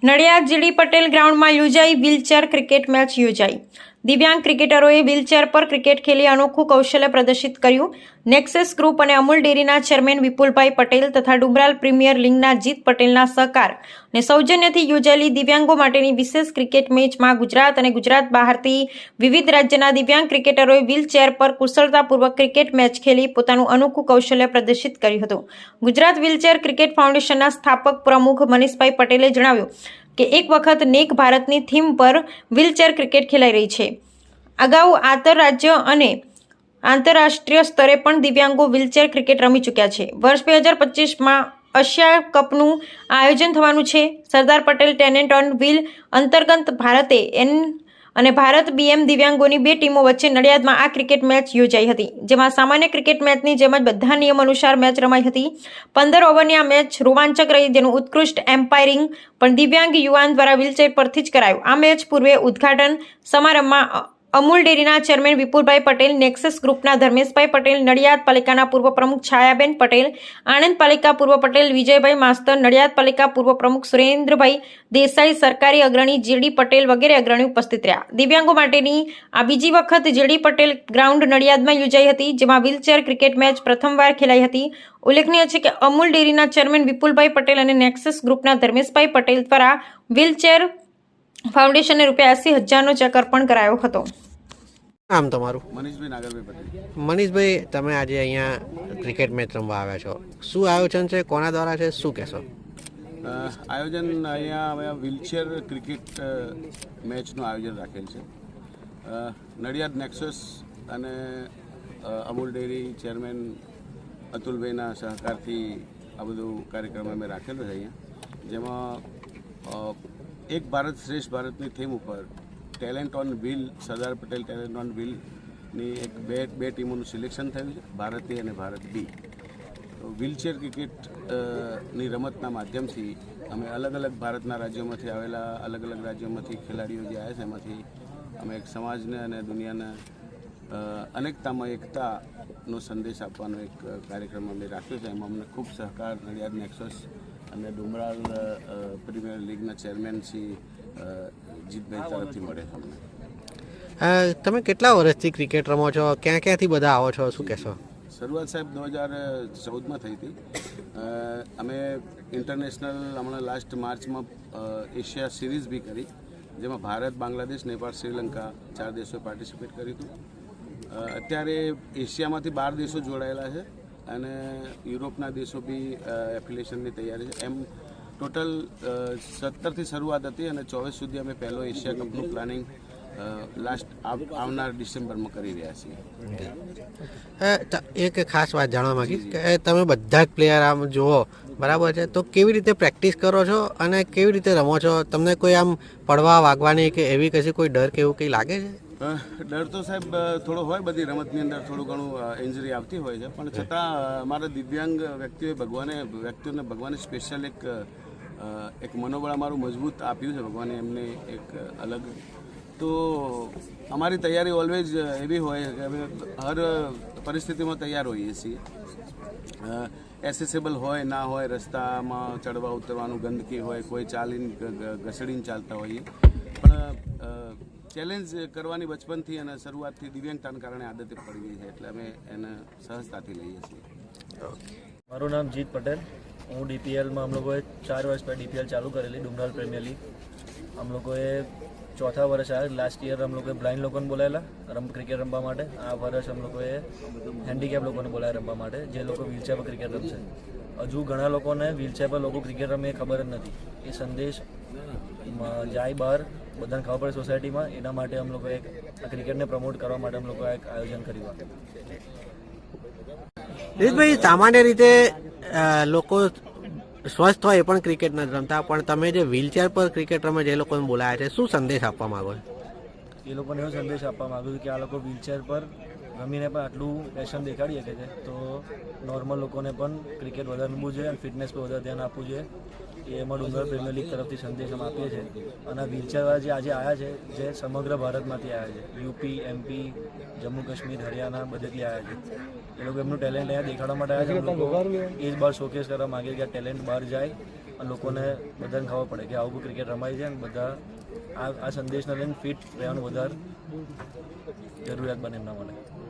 Nadiad GD Patel ગ્રાઉન્ડમાં યોજાઈ wheelchair cricket match યોજાઈ. દિવ્યાંગ ક્રિકેટરોએ વ્હીલચેર પર ક્રિકેટ ખેલી અનોખું કૌશલ્ય પ્રદર્શિત કર્યું. નેક્સસ ગ્રુપ અને અમૂલ ડેરીના ચેરમેન વિપુલભાઈ પટેલ તથા ડુમરાલ પ્રીમિયર લીગના જીત પટેલના સહકાર અને સૌજન્યથી યોજાયેલી દિવ્યાંગો માટેની વિશેષ ક્રિકેટ મેચમાં ગુજરાત અને ગુજરાત બહારથી વિવિધ રાજ્યના દિવ્યાંગ ક્રિકેટરોએ વ્હીલચેર પર કુશળતાપૂર્વક ક્રિકેટ મેચ ખેલી પોતાનું અનોખું કૌશલ્ય પ્રદર્શિત કર્યું હતું. ગુજરાત વ્હીલચેર ક્રિકેટ ફાઉન્ડેશનના સ્થાપક પ્રમુખ મનીષભાઈ પટેલે જણાવ્યું કે એક વખત નેક ભારતની થીમ પર વ્હીલચેર ક્રિકેટ ખેલાઈ રહી છે. અગાઉ આંતરરાજ્ય અને આંતરરાષ્ટ્રીય સ્તરે પણ દિવ્યાંગો વ્હીલચેર ક્રિકેટ રમી ચૂક્યા છે. વર્ષ 2025માં એશિયા કપનું આયોજન થવાનું છે. સરદાર પટેલ ટેલેન્ટ ઓન વ્હીલ અંતર્ગત ભારતે અને ભારત બીએમ દિવ્યાંગોની બે ટીમો વચ્ચે નડિયાદમાં આ ક્રિકેટ મેચ યોજાઈ હતી, જેમાં સામાન્ય ક્રિકેટ મેચની જેમ જ બધા નિયમ અનુસાર મેચ રમાઈ હતી. 15 ઓવરની આ મેચ રોમાંચક રહી, જેનું ઉત્કૃષ્ટ એમ્પાયરિંગ પણ દિવ્યાંગ યુવાન દ્વારા વ્હીલચેર પરથી જ કરાયું. આ મેચ પૂર્વે ઉદ્ઘાટન સમારંભમાં અમૂલ ડેરીના ચેરમેન વિપુલભાઈ પટેલ, નેક્સસ ગ્રુપના ધર્મેશભાઈ પટેલ, નડિયાદ પાલિકાના પૂર્વ પ્રમુખ છાયાબેન પટેલ, આણંદ પાલિકા પૂર્વ પટેલ વિજયભાઈ માસ્તર, નડિયાદ પાલિકા પૂર્વ પ્રમુખ સુરેન્દ્રભાઈ દેસાઈ, સરકારી અગ્રણી જીડી પટેલ વગેરે અગ્રણીઓ ઉપસ્થિત રહ્યા. દિવ્યાંગો માટેની આ બીજી વખત જીડી પટેલ ગ્રાઉન્ડ નડિયાદમાં યોજાઈ હતી, જેમાં વ્હીલચેર ક્રિકેટ મેચ પ્રથમવાર ખેલાઈ હતી. ઉલ્લેખનીય છે કે અમૂલ ડેરીના ચેરમેન વિપુલભાઈ પટેલ અને નેક્સસ ગ્રુપના ધર્મેશભાઈ પટેલ દ્વારા વ્હીલચેર ફાઉન્ડેશનને ₹80,000નો ચેક અર્પણ કરાયો હતો. નામ તમારું? મનીષભાઈ નાગરભાઈ પટેલ. મનીષભાઈ, તમે આજે અહીંયા ક્રિકેટ મેચ રમવા આવ્યા છો. શું આયોજન છે, કોના દ્વારા છે, શું કહેશો? આયોજન અહીંયા અમે વ્હીલચેર ક્રિકેટ મેચનું આયોજન રાખેલ છે. નડિયાદ નેક્સસ અને અમૂલ ડેરી ચેરમેન અતુલભાઈના સહકારથી આ બધું કાર્યક્રમ અમે રાખેલો છે અહીંયા, જેમાં એક ભારત શ્રેષ્ઠ ભારતની થીમ ઉપર talent on wheel, Sardar Patel talent on વ્હીલની બે ટીમોનું સિલેક્શન થયું છે, ભારત એ અને ભારત બી. વ્હીલચેર ક્રિકેટની રમતના માધ્યમથી અમે અલગ અલગ ભારતના રાજ્યોમાંથી આવેલા અલગ અલગ રાજ્યોમાંથી ખેલાડીઓ જે આવ્યા છે એમાંથી અમે એક સમાજને અને દુનિયાને અનેકતામાં એકતાનો સંદેશ આપવાનો એક કાર્યક્રમ અમે રાખ્યો છે. એમાં અમને ખૂબ સહકાર નડિયાદ નેક્સસ અને ડુમરાલ પ્રીમિયર લીગના ચેરમેન શ્રી જીતભાઈ તરફથી મળે છે અમને. તમે કેટલા વર્ષથી ક્રિકેટ રમો છો? ક્યાં ક્યાંથી બધા આવો છો, શું કહેશો? શરૂઆત સાહેબ 2014માં થઈ હતી. અમે ઇન્ટરનેશનલ હમણાં લાસ્ટ માર્ચમાં એશિયા સિરીઝ બી કરી, જેમાં ભારત, બાંગ્લાદેશ, નેપાળ, શ્રીલંકા 4 દેશોએ પાર્ટિસિપેટ કર્યું હતું. અત્યારે એશિયામાંથી 12 દેશો જોડાયેલા છે અને યુરોપના દેશો બી એફિલિએશનની તૈયારી છે. એમ ટોટલ 17થી શરૂઆત હતી અને 24 સુધી અમે પહેલો એશિયા કપનું પ્લાનિંગ લાસ્ટ આવનાર ડિસેમ્બરમાં કરી રહ્યા છીએ. એક ખાસ વાત જાણવા માંગીશ કે તમે બધા જ પ્લેયર આમ જુઓ, બરાબર છે, તો કેવી રીતે પ્રેક્ટિસ કરો છો અને કેવી રીતે રમો છો? તમને કોઈ આમ પડવા વાગવાની કે એવી કશી કોઈ ડર કે એવું કંઈ લાગે છે? ડર તો સાહેબ થોડો હોય, બધી રમતની અંદર થોડું ઘણું ઇન્જરી આવતી હોય છે, પણ છતાં અમારા દિવ્યાંગ વ્યક્તિઓને ભગવાને સ્પેશિયલ એક મનોબળ અમારું મજબૂત આપ્યું છે ભગવાને એમને એક અલગ. તો અમારી તૈયારી ઓલવેઝ એવી હોય કે અમે હર પરિસ્થિતિમાં તૈયાર હોઈએ છીએ. એસેસેબલ હોય ના હોય, રસ્તામાં ચડવા ઉતરવાનું ગંદકી હોય, કોઈ ચાલીને ઘસડીને ચાલતા હોઈએ, પણ ચેલેન્જ કરવાની બચપનથી અને શરૂઆતથી દિવ્યાંગતાને કારણે આદતે પડી ગઈ છે, એટલે અમે એને સહજતાથી લઈએ છીએ. મારું નામ જીત પટેલ. હું ડીપીએલમાં हम लोगों 4 વર્ષ પહેલાં ડીપીએલ ચાલુ કરેલી, ડુમરાલ પ્રીમિયર લીગ. हम લોકોએ ચોથા વર્ષ આવ્યા. લાસ્ટ યર हम લોકોએ બ્લાઇન્ડ લોકોને બોલાયેલા ક્રિકેટ રમવા માટે. આ વર્ષ हम લોકોએ હેન્ડીકેપ લોકોને બોલાવ્યા રમવા માટે, જે લોકો વ્હીલચેર પર ક્રિકેટ રમશે. હજુ ઘણા લોકોને વ્હીલચેર પર લોકો ક્રિકેટ રમે એ ખબર જ નથી. એ સંદેશ જાય બહાર, બધાને ખબર પડે સોસાયટીમાં. એના માટે हम લોકોએ ક્રિકેટને પ્રમોટ કરવા માટે हम લોકોએ એક આયોજન કર્યું. રીતભાઈ, સામાન્ય રીતે લોકો સ્વસ્થ હોય એ પણ ક્રિકેટ નથી રમતા, પણ તમે જે વ્હીલચેર પર ક્રિકેટ રમે જે લોકોને બોલાયા છે, શું સંદેશ આપવા માંગો છો? એ લોકોને એવો સંદેશ આપવા માગું છું કે આ લોકો વ્હીલચેર પર રમીને પણ આટલું પેશન દેખાડી શકે છે, તો નોર્મલ લોકોને પણ ક્રિકેટ વધારે રમવું જોઈએ અને ફિટનેસ પર વધારે ધ્યાન આપવું જોઈએ. એ એમાં ડુંગર પ્રીમિયર લીગ તરફથી સંદેશ અમે આપીએ છીએ. અને વ્હીલચેરવાળા જે આજે આવ્યા છે, જે સમગ્ર ભારતમાંથી આવ્યા છે, યુપી, એમપી, જમ્મુ કાશ્મીર, હરિયાણા બધેથી આવ્યા છે. એ લોકો એમનું ટેલેન્ટ અહીંયા દેખાડવા માટે આવ્યા છે. એ જ બહાર શોકેસ કરવા માગે કે આ ટેલેન્ટ બહાર જાય લોકોને બધાને ખબર પડે કે આવું ક્રિકેટ રમાય છે અને બધા આ સંદેશને લઈને ફિટ રહેવાનું વધારે જરૂરિયાત બને એમના માટે.